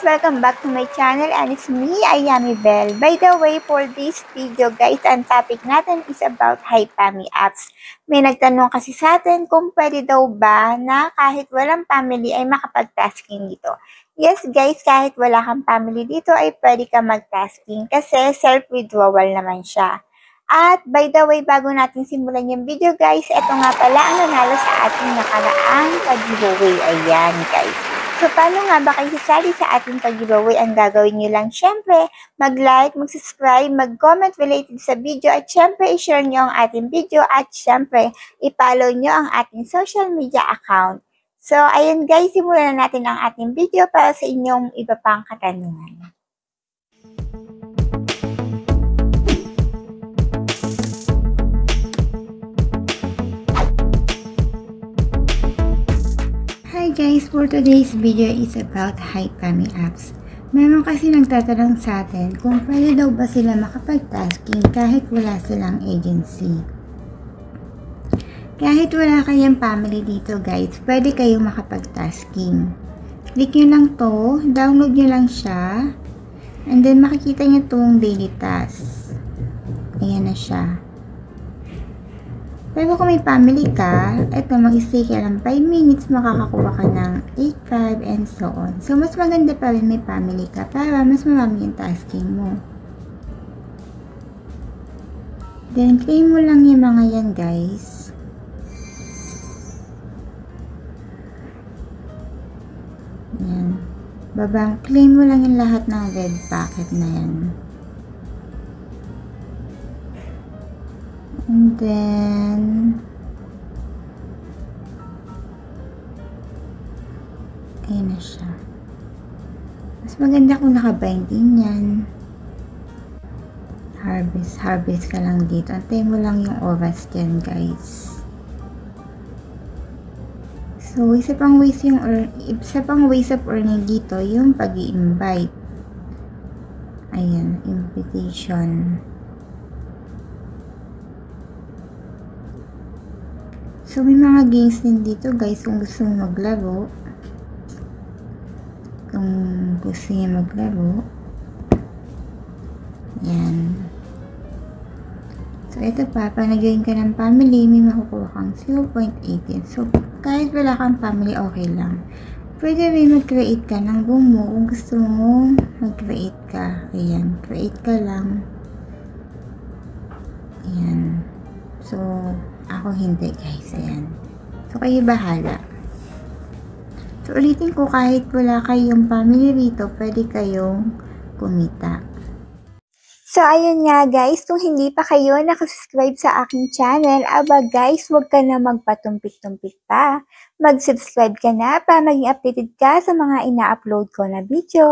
Welcome back to my channel and it's me, Ayami Bell. By the way, for this video guys, ang topic natin is about HiFami apps. May nagtanong kasi sa atin kung pwede daw ba na kahit walang family ay makapag-tasking dito. Yes guys, kahit wala kang family dito ay pwede ka mag-tasking kasi self-withdrawal naman siya. At by the way, bago natin simulan yung video guys, ito nga pala ang nanalo sa ating nakaraang pag-giveaway. Ayan guys. So, paano nga ba kayo sasali sa ating pag-giveaway? Ang gagawin nyo lang, syempre, mag-like, mag-subscribe, mag-comment related sa video, at syempre, i-share nyo ang ating video, at syempre, i-follow nyo ang ating social media account. So, ayun guys, simulan na natin ang ating video para sa inyong iba pang katanungan. Hi guys, for today's video is about HiFami apps. Meron kasi nagtatanong sa atin kung pwede daw ba sila makapag-tasking kahit wala silang agency. Kahit wala kayong family dito guys, pwede kayong makapag-tasking. Click nyo lang to, download nyo lang siya, and then makikita nyo itong daily tasks. Ayan na siya. Pero kung may family ka, eto mag-stay ka lang 5 minutes, makakakuha ka ng 8, 5, and so on. So, mas maganda pa rin may family ka para mas marami yung tasking mo. Then, claim mo lang yung mga yan, guys. Yan. Babang, claim mo lang yung lahat ng red packet na yan. And then, ayan na siya. Mas maganda kung naka-binding yan. Harvest ka lang dito. Antayin mo lang yung oras dyan, guys. So, isa pang ways of earning dito, yung pag-i-invite. Ayan, invitation. So, may mga games din dito guys kung gusto mo maglaro. Kung gusto niya maglaro. Yan. So, ito pa. Pag nag-join ka ng family, may makukuha kang 0.18. So, kahit wala kang family, okay lang. Pwede rin mag-create ka ng room mo kung gusto mo mag-create ka. Ayan. Create ka lang. Ayan. So, ako hindi guys, ayan. So, kayo bahala. So, ulitin ko, kahit wala kayong family rito, pwede kayong kumita. So, ayun nga guys, kung hindi pa kayo nakasubscribe sa aking channel, aba guys, huwag ka na magpatumpik-tumpik pa. Mag-subscribe ka na para maging updated ka sa mga ina-upload ko na video.